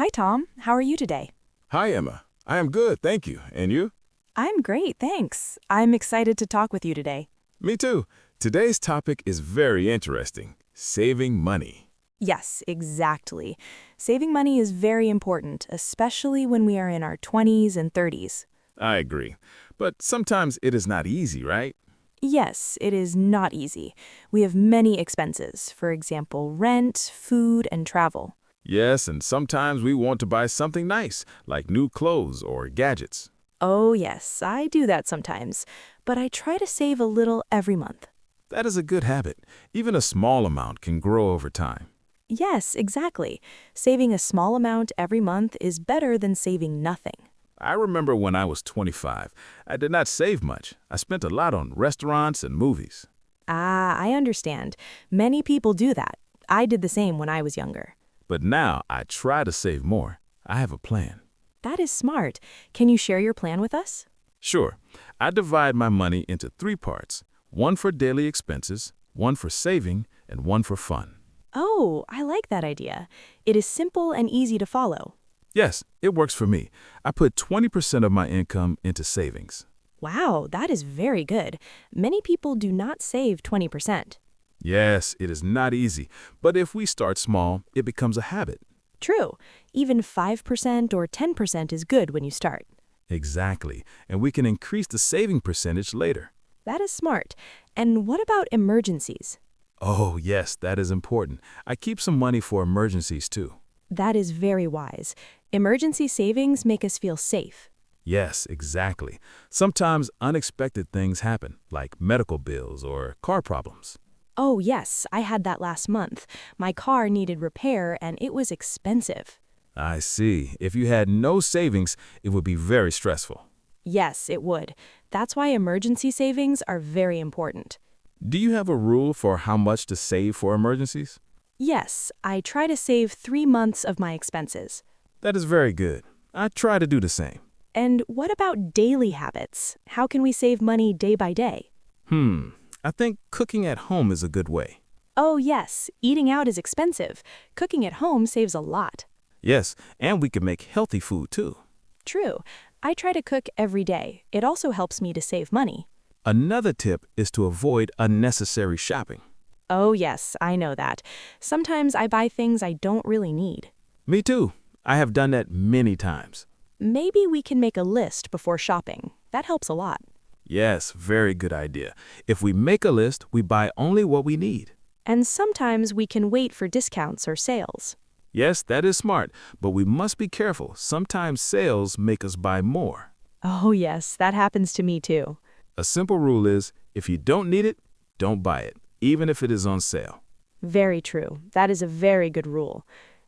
Hi, Tom. How are you today? Hi, Emma. I am good, thank you. And you? I'm great, thanks. I'm excited to talk with you today. Me too. Today's topic is very interesting. Saving money. Yes, exactly. Saving money is very important, especially when we are in our 20s and 30s. I agree. But sometimes it is not easy, right? Yes, it is not easy. We have many expenses, for example, rent, food, and travel. Yes, and sometimes we want to buy something nice, like new clothes or gadgets. Oh, yes, I do that sometimes, but I try to save a little every month. That is a good habit. Even a small amount can grow over time. Yes, exactly. Saving a small amount every month is better than saving nothing. I remember when I was 25, I did not save much. I spent a lot on restaurants and movies. Ah, I understand. Many people do that. I did the same when I was younger. But now I try to save more. I have a plan. That is smart. Can you share your plan with us? Sure, I divide my money into three parts. One for daily expenses, one for saving, and one for fun. Oh, I like that idea. It is simple and easy to follow. Yes, it works for me. I put 20% of my income into savings. Wow, that is very good. Many people do not save 20%. Yes, it is not easy, but if we start small, it becomes a habit. True. Even 5% or 10% is good when you start. Exactly, and we can increase the saving percentage later. That is smart. And what about emergencies? Oh, yes, that is important. I keep some money for emergencies too. That is very wise. Emergency savings make us feel safe. Yes, exactly. Sometimes unexpected things happen, like medical bills or car problems. Oh, yes, I had that last month. My car needed repair and it was expensive. I see. If you had no savings, it would be very stressful. Yes, it would. That's why emergency savings are very important. Do you have a rule for how much to save for emergencies? Yes, I try to save 3 months of my expenses. That is very good. I try to do the same. And what about daily habits? How can we save money day by day? I think cooking at home is a good way. Oh, yes, eating out is expensive. Cooking at home saves a lot. Yes, and we can make healthy food too. True. I try to cook every day. It also helps me to save money. Another tip is to avoid unnecessary shopping. Oh, yes, I know that. Sometimes I buy things I don't really need. Me too. I have done that many times. Maybe we can make a list before shopping. That helps a lot. Yes, very good idea. If we make a list, we buy only what we need. And sometimes we can wait for discounts or sales. Yes, that is smart, but we must be careful. Sometimes sales make us buy more. Oh, yes, that happens to me too. A simple rule is, if you don't need it, don't buy it, even if it is on sale. Very true. That is a very good rule.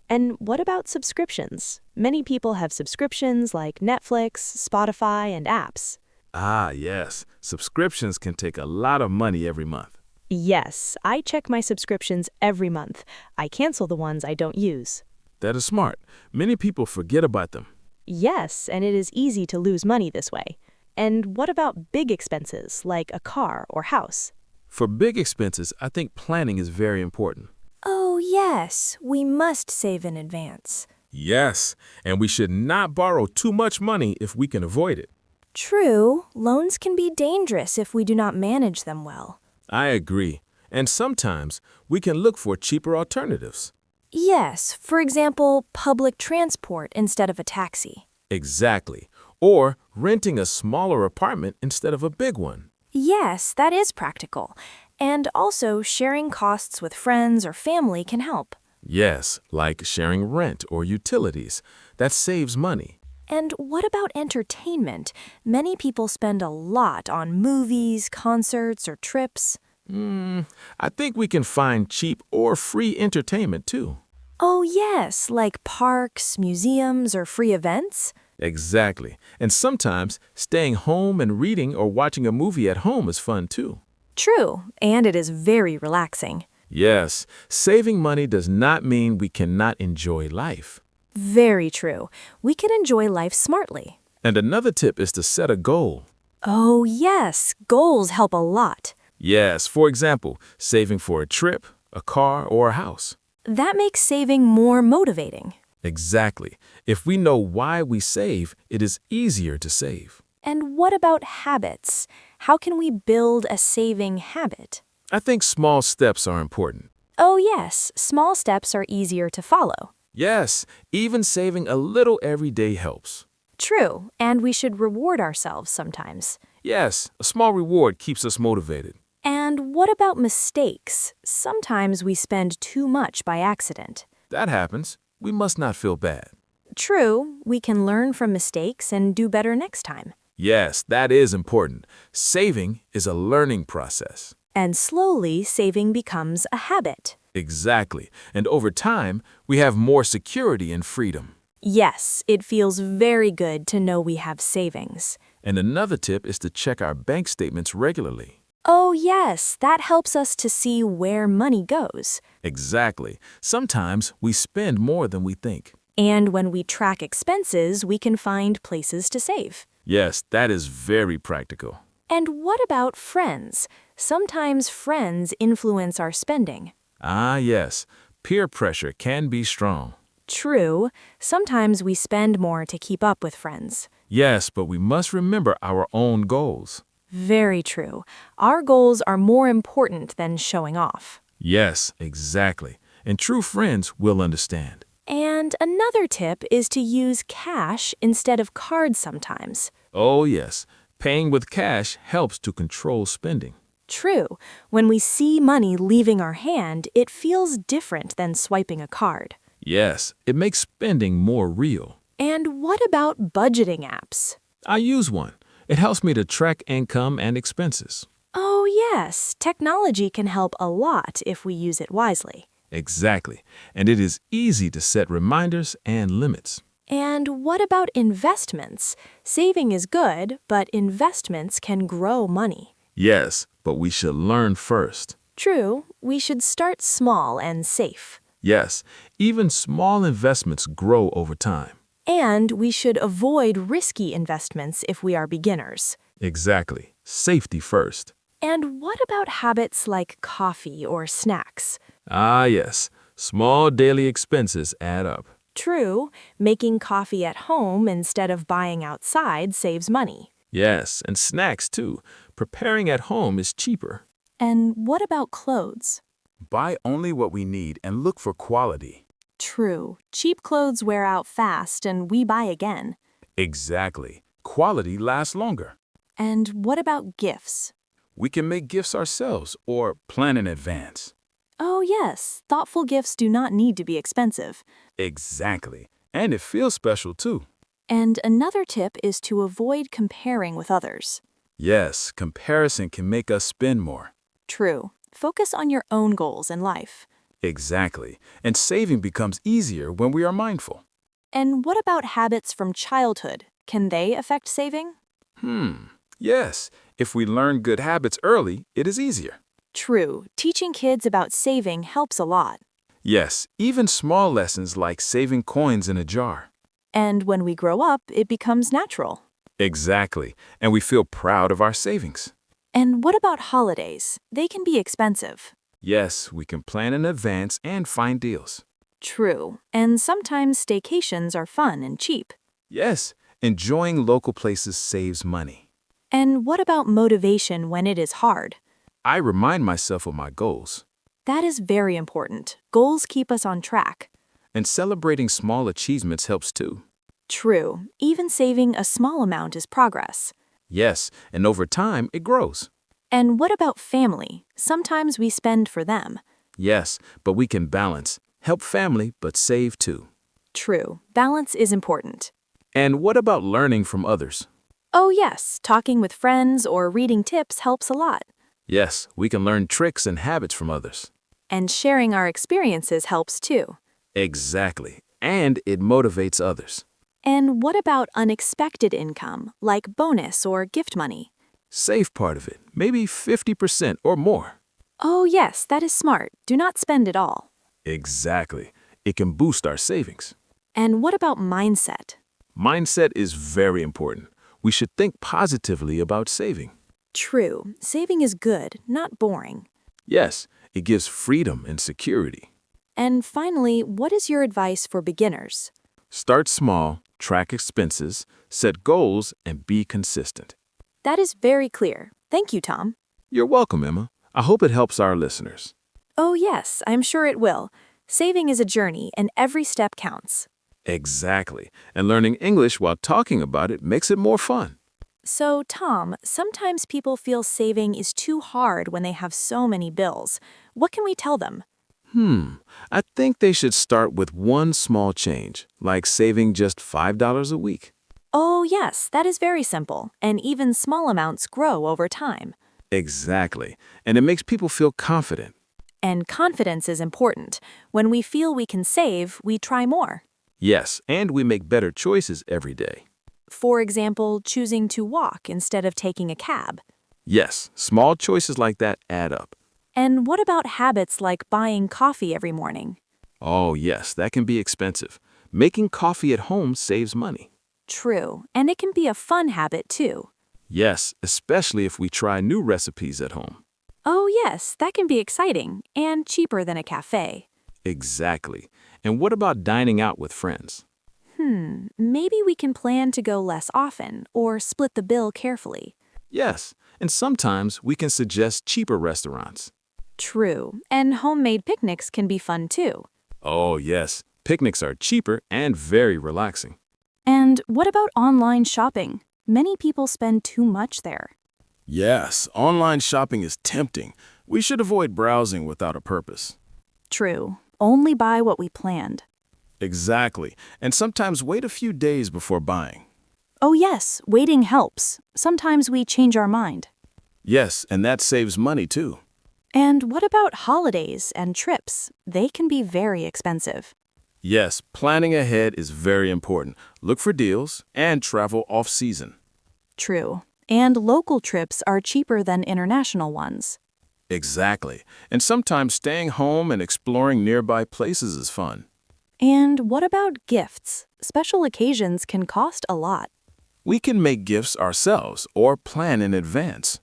And what about subscriptions? Many people have subscriptions like Netflix, Spotify, and apps. Ah, yes. Subscriptions can take a lot of money every month. Yes, I check my subscriptions every month. I cancel the ones I don't use. That is smart. Many people forget about them. Yes, and it is easy to lose money this way. And what about big expenses like a car or house? For big expenses, I think planning is very important. Oh, yes, we must save in advance. Yes, and we should not borrow too much money if we can avoid it. True, loans can be dangerous if we do not manage them well. I agree. And sometimes we can look for cheaper alternatives. Yes, for example, public transport instead of a taxi. Exactly. Or renting a smaller apartment instead of a big one. Yes, that is practical. And also, sharing costs with friends or family can help. Yes, like sharing rent or utilities. That saves money. And what about entertainment? Many people spend a lot on movies, concerts, or trips. I think we can find cheap or free entertainment too. Oh, yes, like parks, museums, or free events. Exactly. And sometimes staying home and reading or watching a movie at home is fun too. True, and it is very relaxing. Yes, saving money does not mean we cannot enjoy life. Very true. We can enjoy life smartly. And another tip is to set a goal. Oh, yes, goals help a lot. Yes, for example, saving for a trip, a car, or a house. That makes saving more motivating. Exactly. If we know why we save, it is easier to save. And what about habits? How can we build a saving habit? I think small steps are important. Oh, yes, small steps are easier to follow. Yes, even saving a little every day helps. True, and we should reward ourselves sometimes. Yes, a small reward keeps us motivated. And what about mistakes? Sometimes we spend too much by accident. That happens. We must not feel bad. True, we can learn from mistakes and do better next time. Yes, that is important. Saving is a learning process. And slowly, saving becomes a habit. Exactly. And over time, we have more security and freedom. Yes, it feels very good to know we have savings. And another tip is to check our bank statements regularly. Oh, yes, that helps us to see where money goes. Exactly. Sometimes we spend more than we think. And when we track expenses, we can find places to save. Yes, that is very practical. And what about friends? Sometimes friends influence our spending. Ah, yes. Peer pressure can be strong. True, sometimes we spend more to keep up with friends. Yes, but we must remember our own goals. Very true. Our goals are more important than showing off. Yes, exactly. And true friends will understand. And another tip is to use cash instead of cards sometimes. Oh, yes. Paying with cash helps to control spending. True, when we see money leaving our hand, it feels different than swiping a card. Yes, it makes spending more real. And what about budgeting apps? I use one. It helps me to track income and expenses. Oh, yes, technology can help a lot if we use it wisely. Exactly. And it is easy to set reminders and limits. And what about investments? Saving is good, but investments can grow money. Yes, but we should learn first. True, we should start small and safe. Yes, even small investments grow over time. And we should avoid risky investments if we are beginners. Exactly. Safety first. And what about habits like coffee or snacks? Ah, yes. Small daily expenses add up. True, making coffee at home instead of buying outside saves money. Yes, and snacks too. Preparing at home is cheaper. And what about clothes? Buy only what we need and look for quality. True, cheap clothes wear out fast and we buy again. Exactly. Quality lasts longer. And what about gifts? We can make gifts ourselves or plan in advance. Oh, yes, thoughtful gifts do not need to be expensive. Exactly. And it feels special too. And another tip is to avoid comparing with others. Yes, comparison can make us spend more. True, focus on your own goals in life. Exactly. And saving becomes easier when we are mindful. And what about habits from childhood? Can they affect saving? Yes. If we learn good habits early, it is easier. True, teaching kids about saving helps a lot. Yes, even small lessons like saving coins in a jar. And when we grow up, it becomes natural. Exactly. And we feel proud of our savings. And what about holidays? They can be expensive. Yes, we can plan in advance and find deals. True, and sometimes staycations are fun and cheap. Yes, enjoying local places saves money. And what about motivation when it is hard? I remind myself of my goals. That is very important. Goals keep us on track. And celebrating small achievements helps too. True, even saving a small amount is progress. Yes, and over time it grows. And what about family? Sometimes we spend for them. Yes, but we can balance. Help family, but save too. True, balance is important. And what about learning from others? Oh yes, talking with friends or reading tips helps a lot. Yes, we can learn tricks and habits from others. And sharing our experiences helps too. Exactly. And it motivates others. And what about unexpected income, like bonus or gift money? Save part of it, maybe 50% or more. Oh yes, that is smart. Do not spend it all. Exactly. It can boost our savings. And what about mindset? Mindset is very important. We should think positively about saving. True, saving is good, not boring. Yes, it gives freedom and security. And finally, what is your advice for beginners? Start small, track expenses, set goals, and be consistent. That is very clear. Thank you, Tom. You're welcome, Emma. I hope it helps our listeners. Oh, yes, I'm sure it will. Saving is a journey, and every step counts. Exactly. And learning English while talking about it makes it more fun. So, Tom, sometimes people feel saving is too hard when they have so many bills. What can we tell them? I think they should start with one small change, like saving just $5 a week. Oh, yes, that is very simple, and even small amounts grow over time. Exactly. And it makes people feel confident. And confidence is important. When we feel we can save, we try more. Yes, and we make better choices every day. For example, choosing to walk instead of taking a cab. Yes, small choices like that add up. And what about habits like buying coffee every morning? Oh, yes, that can be expensive. Making coffee at home saves money. True, and it can be a fun habit too. Yes, especially if we try new recipes at home. Oh, yes, that can be exciting and cheaper than a cafe. Exactly. And what about dining out with friends? Maybe we can plan to go less often or split the bill carefully. Yes, and sometimes we can suggest cheaper restaurants. True, and homemade picnics can be fun too. Oh, yes, picnics are cheaper and very relaxing. And what about online shopping? Many people spend too much there. Yes, online shopping is tempting. We should avoid browsing without a purpose. True, only buy what we planned. Exactly, and sometimes wait a few days before buying. Oh, yes, waiting helps. Sometimes we change our mind. Yes, and that saves money too. And what about holidays and trips? They can be very expensive. Yes, planning ahead is very important. Look for deals and travel off-season. True, and local trips are cheaper than international ones. Exactly, and sometimes staying home and exploring nearby places is fun. And what about gifts? Special occasions can cost a lot. We can make gifts ourselves or plan in advance.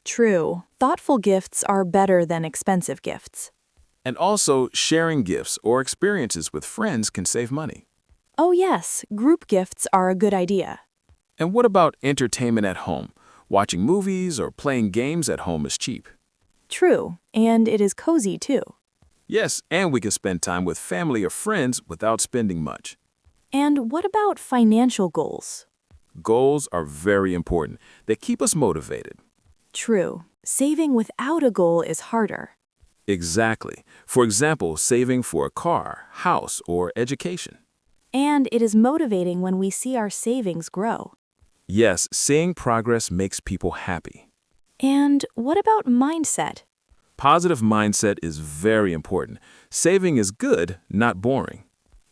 True, thoughtful gifts are better than expensive gifts. And also, sharing gifts or experiences with friends can save money. Oh, yes, group gifts are a good idea. And what about entertainment at home? Watching movies or playing games at home is cheap. True, and it is cozy too. Yes, and we can spend time with family or friends without spending much. And what about financial goals? Goals are very important. They keep us motivated. True, saving without a goal is harder. Exactly. For example, saving for a car, house, or education. And it is motivating when we see our savings grow. Yes, seeing progress makes people happy. And what about mindset? Positive mindset is very important. Saving is good, not boring.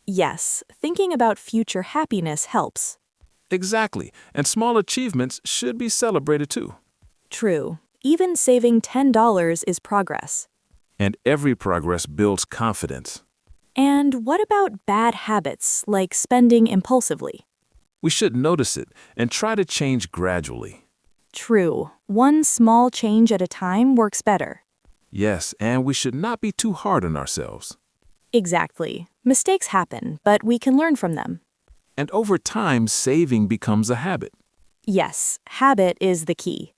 Yes, thinking about future happiness helps. Exactly, and small achievements should be celebrated too. True, even saving $10 is progress. And every progress builds confidence. And what about bad habits, like spending impulsively? We should notice it and try to change gradually. True, one small change at a time works better. Yes, and we should not be too hard on ourselves. Exactly. Mistakes happen, but we can learn from them. And over time, saving becomes a habit. Yes, habit is the key.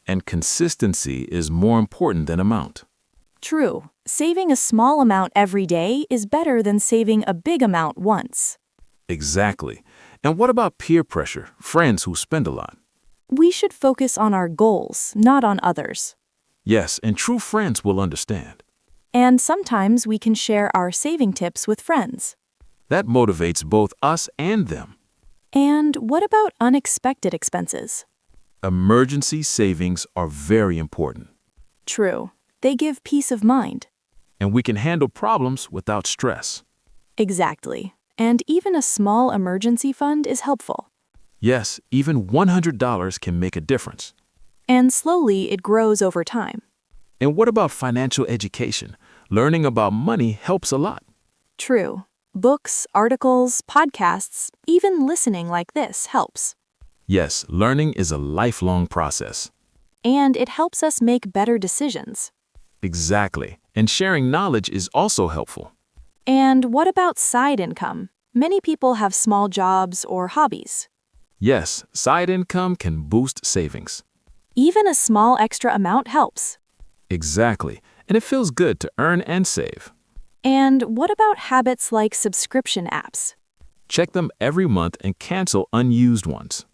And consistency is more important than amount. True, saving a small amount every day is better than saving a big amount once. Exactly. And what about peer pressure, friends who spend a lot? We should focus on our goals, not on others. Yes, and true friends will understand. And sometimes we can share our saving tips with friends. That motivates both us and them. And what about unexpected expenses? Emergency savings are very important. True, they give peace of mind. And we can handle problems without stress. Exactly. And even a small emergency fund is helpful. Yes, even $100 can make a difference. And slowly it grows over time. And what about financial education? Learning about money helps a lot. True. Books, articles, podcasts, even listening like this helps. Yes, learning is a lifelong process. And it helps us make better decisions. Exactly. And sharing knowledge is also helpful. And what about side income? Many people have small jobs or hobbies. Yes, side income can boost savings. Even a small extra amount helps. Exactly, and it feels good to earn and save. And what about habits like subscription apps? Check them every month and cancel unused ones.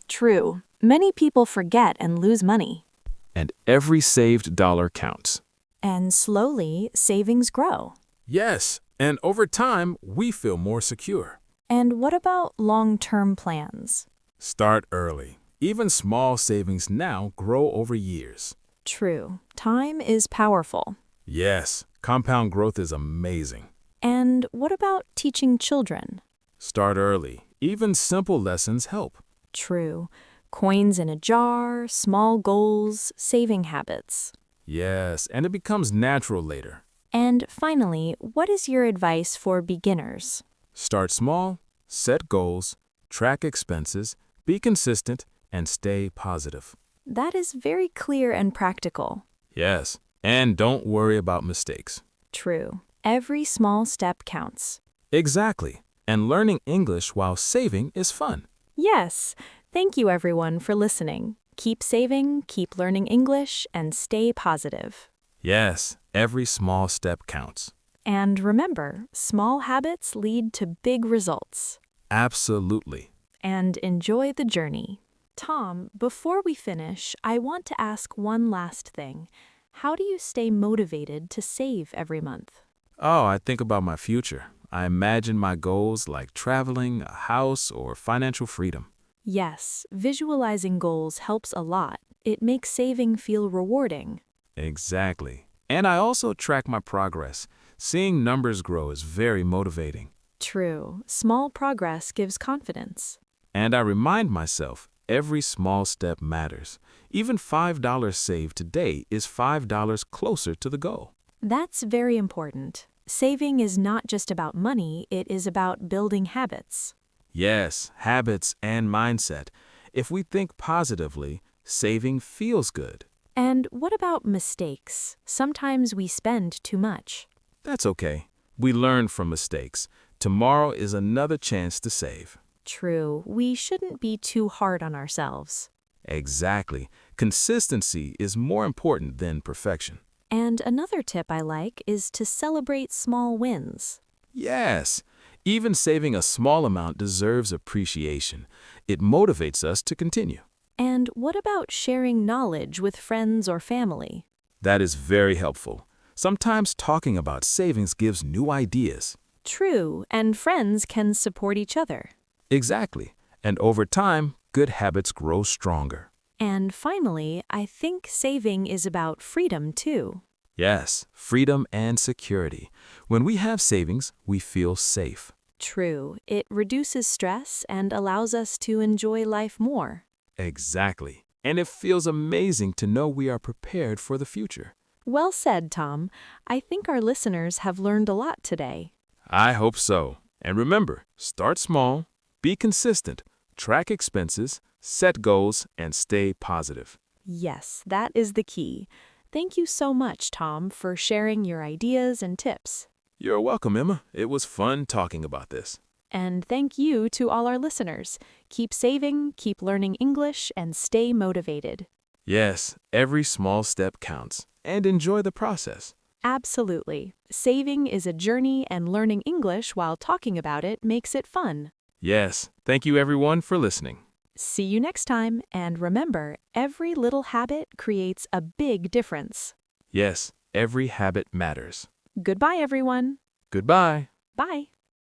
True, many people forget and lose money. And every saved dollar counts. And slowly, savings grow. Yes, and over time, we feel more secure. And what about long-term plans? Start early. Even small savings now grow over years. True, time is powerful. Yes, compound growth is amazing. And what about teaching children? Start early. Even simple lessons help. True, coins in a jar, small goals, saving habits. Yes, and it becomes natural later. And finally, what is your advice for beginners? Start small, set goals, track expenses, be consistent, and stay positive. That is very clear and practical. Yes, and don't worry about mistakes. True, every small step counts. Exactly, and learning English while saving is fun. Yes, thank you everyone for listening. Keep saving, keep learning English, and stay positive. Yes, every small step counts. And remember, small habits lead to big results. Absolutely. And enjoy the journey. Tom, before we finish, I want to ask one last thing. How do you stay motivated to save every month? Oh, I think about my future. I imagine my goals like traveling, a house, or financial freedom. Yes, visualizing goals helps a lot. It makes saving feel rewarding. Exactly. And I also track my progress. Seeing numbers grow is very motivating. True, small progress gives confidence. And I remind myself every small step matters. Even $5 saved today is $5 closer to the goal. That's very important. Saving is not just about money, it is about building habits. Yes, habits and mindset. If we think positively, saving feels good. And what about mistakes? Sometimes we spend too much. That's okay. We learn from mistakes. Tomorrow is another chance to save. True, we shouldn't be too hard on ourselves. Exactly. Consistency is more important than perfection. And another tip I like is to celebrate small wins. Yes, even saving a small amount deserves appreciation. It motivates us to continue. And what about sharing knowledge with friends or family? That is very helpful. Sometimes talking about savings gives new ideas. True, and friends can support each other. Exactly. And over time, good habits grow stronger. And finally, I think saving is about freedom too. Yes, freedom and security. When we have savings, we feel safe. True, it reduces stress and allows us to enjoy life more. Exactly. And it feels amazing to know we are prepared for the future. Well said, Tom. I think our listeners have learned a lot today. I hope so. And remember, start small, be consistent, track expenses, set goals, and stay positive. Yes, that is the key. Thank you so much, Tom, for sharing your ideas and tips. You're welcome, Emma. It was fun talking about this. And thank you to all our listeners. Keep saving, keep learning English, and stay motivated. Yes, every small step counts. And enjoy the process. Absolutely. Saving is a journey, and learning English while talking about it makes it fun. Yes, thank you everyone for listening. See you next time, and remember, every little habit creates a big difference. Yes, every habit matters. Goodbye, everyone. Goodbye. Bye.